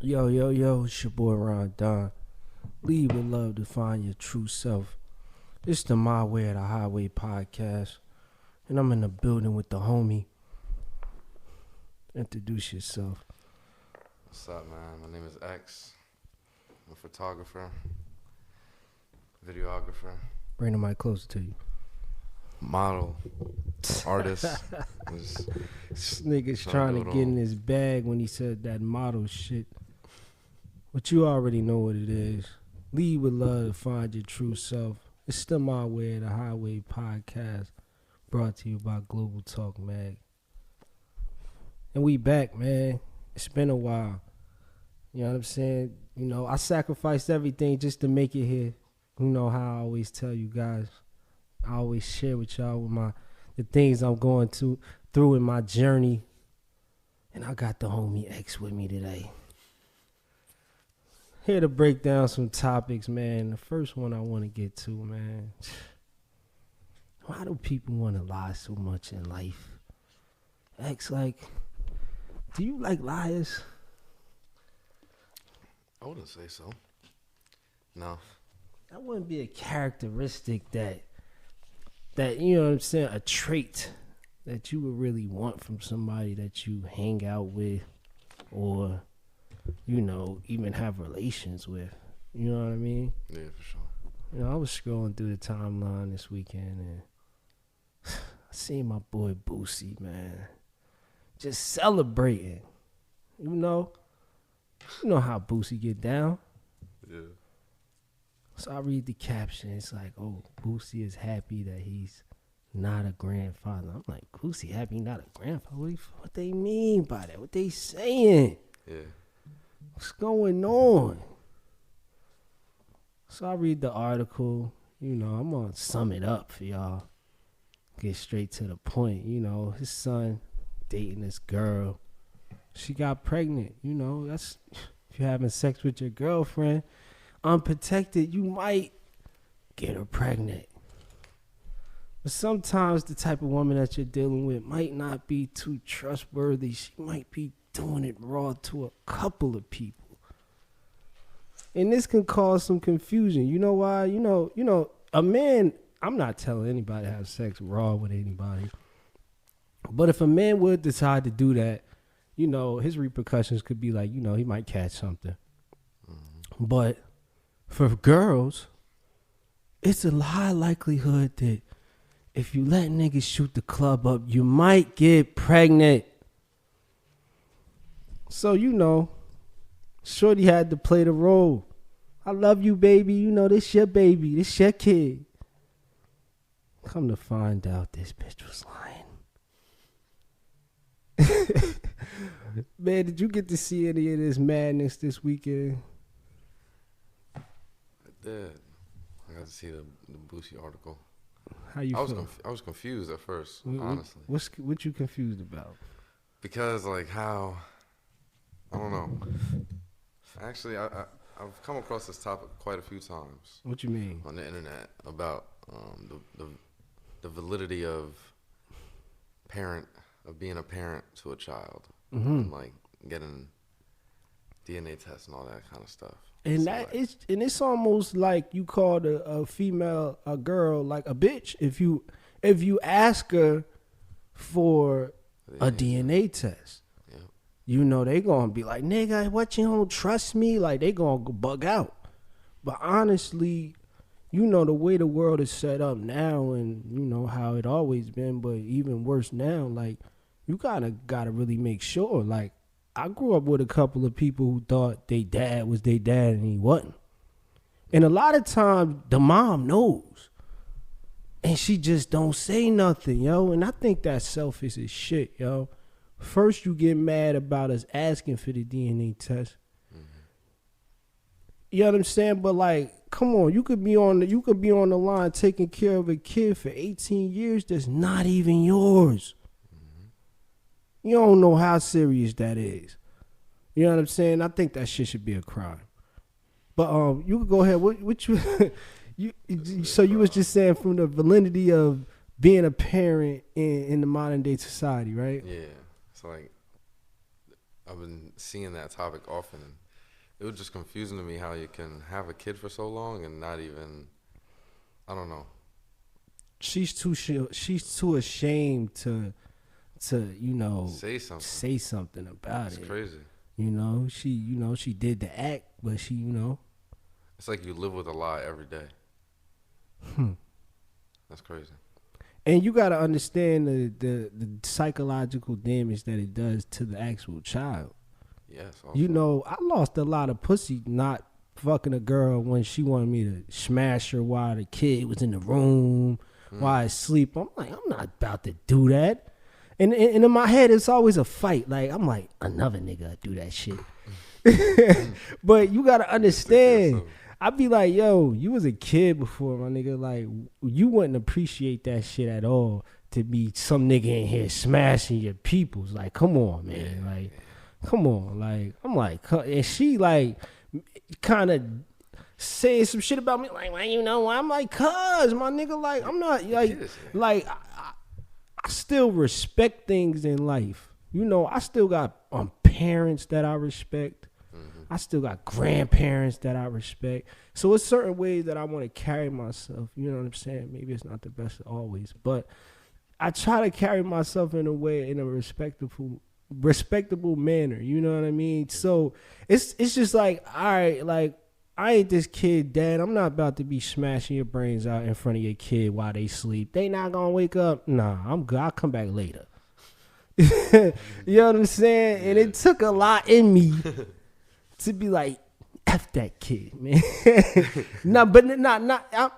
Yo, yo, yo, it's your boy Ron Don. Lead with love to find your true self. It's the My Way of the Highway podcast. And I'm in the building with the homie. Introduce yourself. What's up, man? My name is X. I'm a photographer, videographer, Bring the mic closer to you. model, artist. This nigga's trying to get in his bag when he said that model shit. But you already know what it is. Lead with love to find your true self. It's still My Way of the Highway podcast. Brought to you by Global Talk Mag. And we back, man. It's been a while. You know what I'm saying? You know, I sacrificed everything just to make it here. You know how I always tell you guys. I always share with y'all with the things I'm going through in my journey. And I got the homie X with me today. Here to break down some topics, man. The first one I want to get to, man. Why do people want to lie so much in life? X, like, do you like liars? I wouldn't say so. No. That wouldn't be a characteristic that you know what I'm saying, a trait that you would really want from somebody that you hang out with or, you know, even have relations with. You know what I mean? Yeah, for sure. You know, I was scrolling through the timeline this weekend and I seen my boy Boosie, man, just celebrating. You know how Boosie get down. Yeah. So I read the caption. It's like, oh, Boosie is happy that he's not a grandfather. I'm like, Boosie happy not a grandfather? What they mean by that? What they saying? Yeah. What's going on? So I read the article. You know, I'm going to sum it up for y'all. Get straight to the point. You know, his son dating this girl. She got pregnant. You know, that's if you're having sex with your girlfriend unprotected, you might get her pregnant. But sometimes the type of woman that you're dealing with might not be too trustworthy. She might be doing it raw to a couple of people. And this can cause some confusion. You know why? You know, a man, I'm not telling anybody to have sex raw with anybody. But if a man would decide to do that, you know, his repercussions could be like, you know, he might catch something. Mm-hmm. But for girls, it's a high likelihood that if you let niggas shoot the club up, you might get pregnant. So, you know, shorty had to play the role. I love you, baby. You know, this your baby. This your kid. Come to find out, this bitch was lying. Man, did you get to see any of this madness this weekend? I did. I got to see the Boosie article. How you feel? I was confused at first, honestly. What you confused about? Because, like, how... I don't know. Actually, I've come across this topic quite a few times. What you mean? On the internet about the validity of being a parent to a child. Mm-hmm. And, like, getting DNA tests and all that kind of stuff. And so it's almost like you called a female, a girl, like a bitch if you ask her for a DNA test. Yeah. You know they gonna be like, nigga, what, you don't trust me? Like they gonna bug out. But honestly, you know the way the world is set up now, and you know how it always been, but even worse now. Like you gotta really make sure. Like I grew up with a couple of people who thought their dad was their dad and he wasn't. And a lot of times the mom knows. And she just don't say nothing, yo. And I think that's selfish as shit, yo. First you get mad about us asking for the DNA test. Mm-hmm. You know what I'm saying? But like, come on, you could be on the line taking care of a kid for 18 years that's not even yours. You don't know how serious that is. You know what I'm saying? I think that shit should be a crime. But you could go ahead. What you so you was just saying from the validity of being a parent in the modern day society, right? Yeah. So like I've been seeing that topic often, and it was just confusing to me how you can have a kid for so long and not even, I don't know. She's too ashamed to say something about It's it. crazy. She did the act, but It's like you live with a lie every day. That's crazy. And you got to understand the psychological damage that it does to the actual child. Yes. Also. I lost a lot of pussy not fucking a girl when she wanted me to smash her while the kid was in the room, while I sleep. I'm like, I'm not about to do that. And in my head, it's always a fight. Like, I'm like, another nigga do that shit. But you got to understand. I'd be like, yo, you was a kid before, my nigga. Like, you wouldn't appreciate that shit at all to be some nigga in here smashing your peoples. Like, come on, man. Like, come on. Like, I'm like, and she, like, kind of saying some shit about me. Like, well, you know why? I'm like, cuz, my nigga, like, I'm not, like, I still respect things in life. I still got parents that I respect. I still got grandparents that I respect. So it's certain ways that I want to carry myself. You know what I'm saying? Maybe it's not the best always, but I try to carry myself in a respectable manner. You know what I mean? So it's just like, all right, like, I ain't this kid, Dad. I'm not about to be smashing your brains out in front of your kid while they sleep. They not gonna wake up. Nah, I'm good. I'll come back later. You know what I'm saying? And it took a lot in me to be like, F that kid, man. All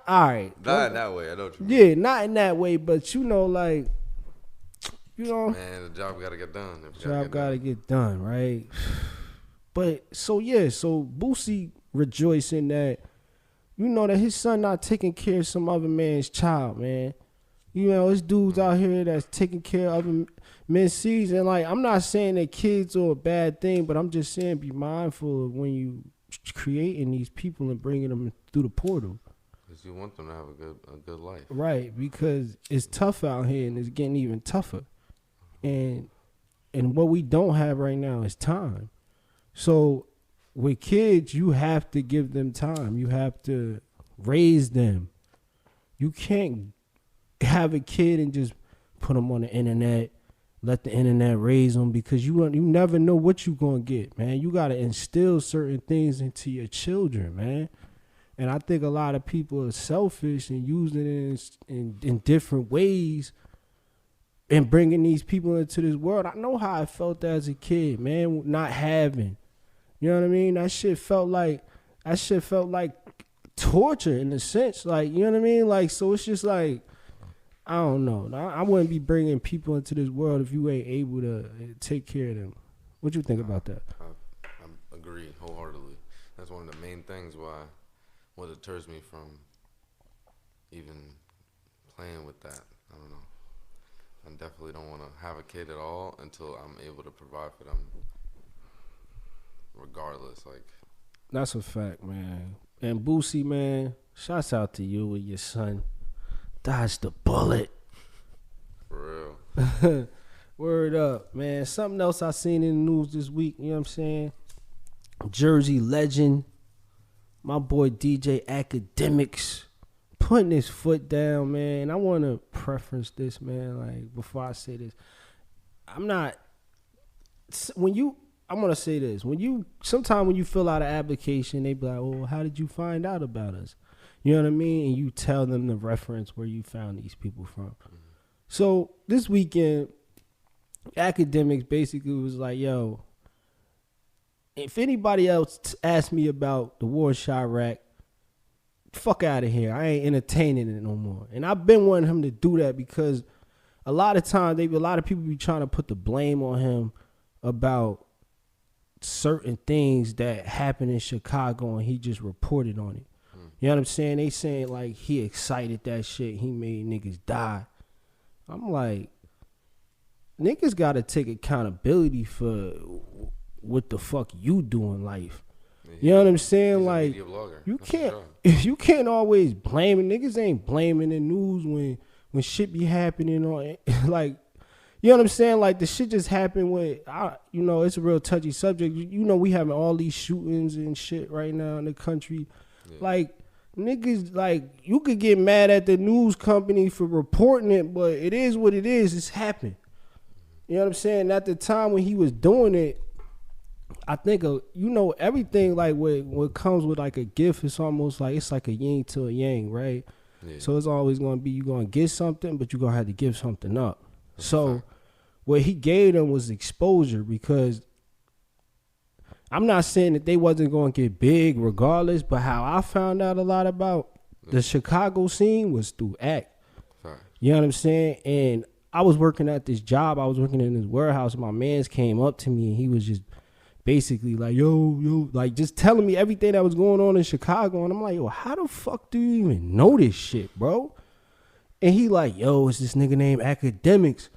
right. Not in that way, I know what you mean. Yeah, not in that way, but like, man, the job gotta get done. Job gotta get done, right? But so Boosie rejoicing that, that his son not taking care of some other man's child, man. There's dudes out here that's taking care of other men's seeds. And, like, I'm not saying that kids are a bad thing, but I'm just saying be mindful of when you creating these people and bringing them through the portal. Because you want them to have a good life. Right, because it's tough out here and it's getting even tougher. And what we don't have right now is time. So with kids, you have to give them time. You have to raise them. You can't have a kid and just put them on the internet, let the internet raise them, because you never know what you're going to get, man. You got to instill certain things into your children, man. And I think a lot of people are selfish and using it in different ways and bringing these people into this world. I know how I felt as a kid, man, not having. You know what I mean? That shit felt like torture in a sense. Like, you know what I mean? Like, so it's just like, I don't know. I wouldn't be bringing people into this world if you ain't able to take care of them. What you think about that? I agree wholeheartedly. That's one of the main things what deters me from even playing with that. I don't know. I definitely don't want to have a kid at all until I'm able to provide for them regardless. Like, that's a fact, man. And Boosie, man, shouts out to you and your son. Dodge the bullet. For real. Word up, man. Something else I seen in the news this week, you know what I'm saying? Jersey legend, my boy DJ Akademiks, putting his foot down, man. I want to preference this, man, like, before I say this. I'm going to say this. Sometimes when you fill out an application, they be like, oh, how did you find out about us? You know what I mean? And you tell them the reference where you found these people from. Mm-hmm. So this weekend, Akademiks basically was like, yo, if anybody else asks me about the war in Chiraq, fuck out of here. I ain't entertaining it no more. And I've been wanting him to do that because a lot of times, a lot of people be trying to put the blame on him about certain things that happened in Chicago, and he just reported on it. You know what I'm saying? They saying like he excited that shit. He made niggas die. I'm like, niggas got to take accountability for what the fuck you do in life. Yeah, you know what I'm saying? Like, you can't always blame it. Niggas ain't blaming the news when shit be happening on like, You know what I'm saying? Like, the shit just happened with, you know, it's a real touchy subject. You know, we having all these shootings and shit right now in the country. Yeah. Like, niggas, like, you could get mad at the news company for reporting it, but it is what it is. It's happened. You know what I'm saying? At the time when he was doing it, I think, you know, everything, like, what comes with, like, a gift, it's almost like, it's like a yin to a yang, right? Yeah. So it's always going to be, you're going to get something, but you're going to have to give something up. That's so what he gave them was exposure, because I'm not saying that they wasn't going to get big regardless, but how I found out a lot about the Chicago scene was through Act. You know what I'm saying? And I was working at this job. I was working in this warehouse, and my mans came up to me, and he was just basically like, yo, like, just telling me everything that was going on in Chicago. And I'm like, yo, how the fuck do you even know this shit, bro? And he like, yo, it's this nigga named Akademiks.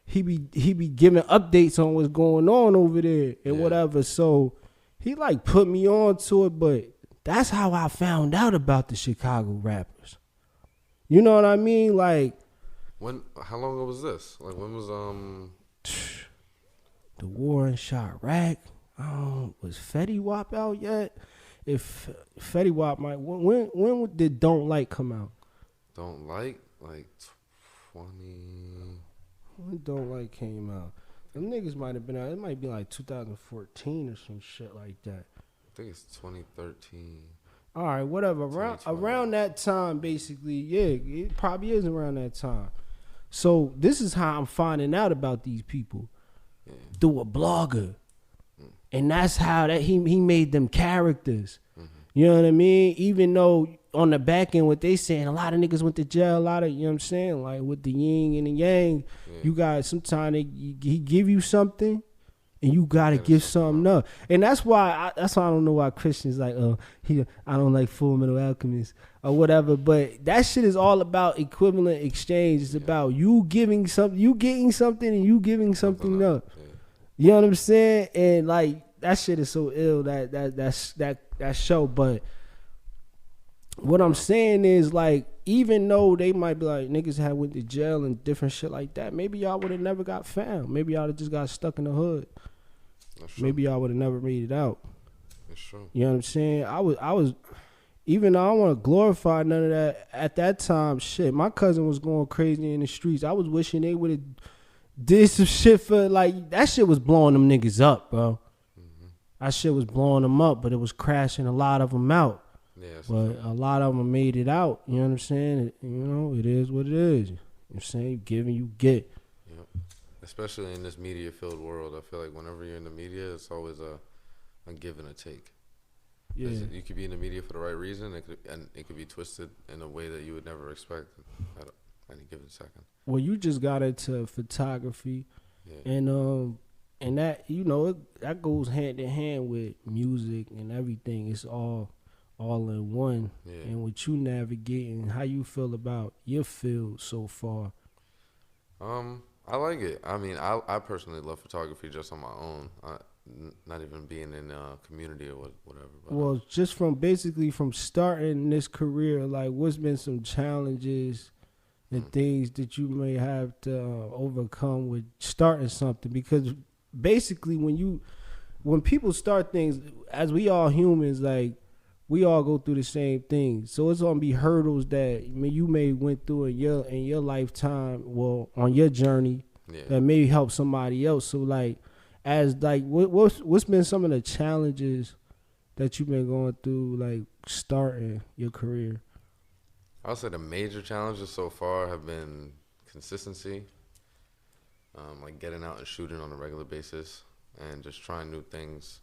he be giving updates on what's going on over there and whatever. So he like put me on to it, but that's how I found out about the Chicago rappers. You know what I mean? Like, how long ago was this? Like, when was the war in Chiraq? Was Fetty Wap out yet? If Fetty Wap might, when did Don't Like come out? Don't Like 20. When Don't Like came out, them niggas might have been out. It might be like 2014 or some shit like that. I think it's 2013. All right, whatever. Around that time, basically, yeah, it probably is around that time. So this is how I'm finding out about these people, through a blogger, and that's how that he made them characters. Mm-hmm. You know what I mean? Even though on the back end, what they saying, a lot of niggas went to jail. A lot of, you know what I'm saying, like with the yin and the yang, you got sometimes he give you something, and you gotta give something up. And that's why I don't know why Christians like, I don't like Full Metal Alchemist or whatever. But that shit is all about equivalent exchange. It's about you giving something, you getting something, and you giving something up. Yeah. You know what I'm saying? And like, that shit is so ill, that show. But what I'm saying is, like, even though they might be like, niggas had went to jail and different shit like that, maybe y'all would have never got found. Maybe y'all just got stuck in the hood. Maybe y'all would have never made it out. That's true. You know what I'm saying? I was, even though I don't want to glorify none of that, at that time, shit, my cousin was going crazy in the streets. I was wishing they would have did some shit for, like, that shit was blowing them niggas up, bro. Mm-hmm. That shit was blowing them up, but it was crashing a lot of them out. Yeah, but a lot of them made it out. You know what I'm saying? You know, it is what it is. You know what I'm saying? You give and you get. Yep. Especially in this media-filled world, I feel like whenever you're in the media, it's always a give and a take. Yeah. You could be in the media for the right reason, and it could be twisted in a way that you would never expect at any given second. Well, you just got into photography, and that, you know, that goes hand in hand with music and everything. It's all in one. Yeah. And what you navigating, how you feel about your field so far? I like it. I mean, I personally love photography just on my own. Not even being in a community or whatever. But well, just from starting this career, like, what's been some challenges and things that you may have to overcome with starting something? Because basically, when people start things, as we all humans, like, we all go through the same thing. So it's gonna be hurdles that you may went through in your lifetime, well, on your journey, that may help somebody else. So like, what's been some of the challenges that you've been going through, like, starting your career? I would say the major challenges so far have been consistency, like getting out and shooting on a regular basis, and just trying new things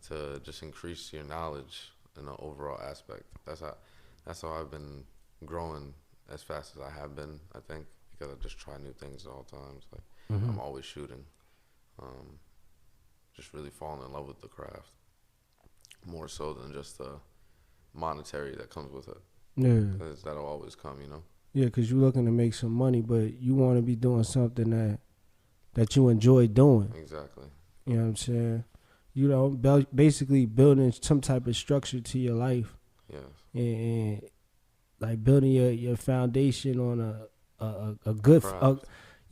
to just increase your knowledge in an overall aspect. That's how I've been growing as fast as I have been, I think, because I just try new things at all times. Like, I'm always shooting. Just really falling in love with the craft, more so than just the monetary that comes with it. Yeah. Because that'll always come, you know? Yeah, because you're looking to make some money, but you want to be doing something that you enjoy doing. Exactly. You know what I'm saying? You know, basically building some type of structure to your life. Yes. And like building your foundation on a good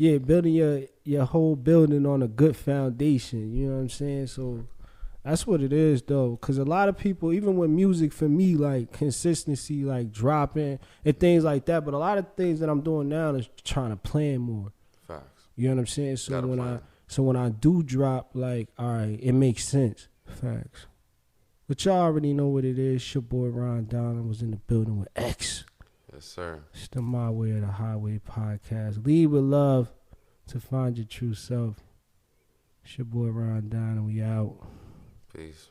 Yeah, building your whole building on a good foundation. You know what I'm saying? So that's what it is, though. Because a lot of people, even with music, for me, like consistency, like dropping and things like that. But a lot of things that I'm doing now is trying to plan more. Facts. You know what I'm saying? So Gotta when plan. when I do drop, like, all right, it makes sense. Facts. But y'all already know what it is. Your boy Ron Donald was in the building with X. Yes, sir. It's the My Way or the Highway podcast. Lead with love to find your true self. It's your boy Ron Donald. We out. Peace.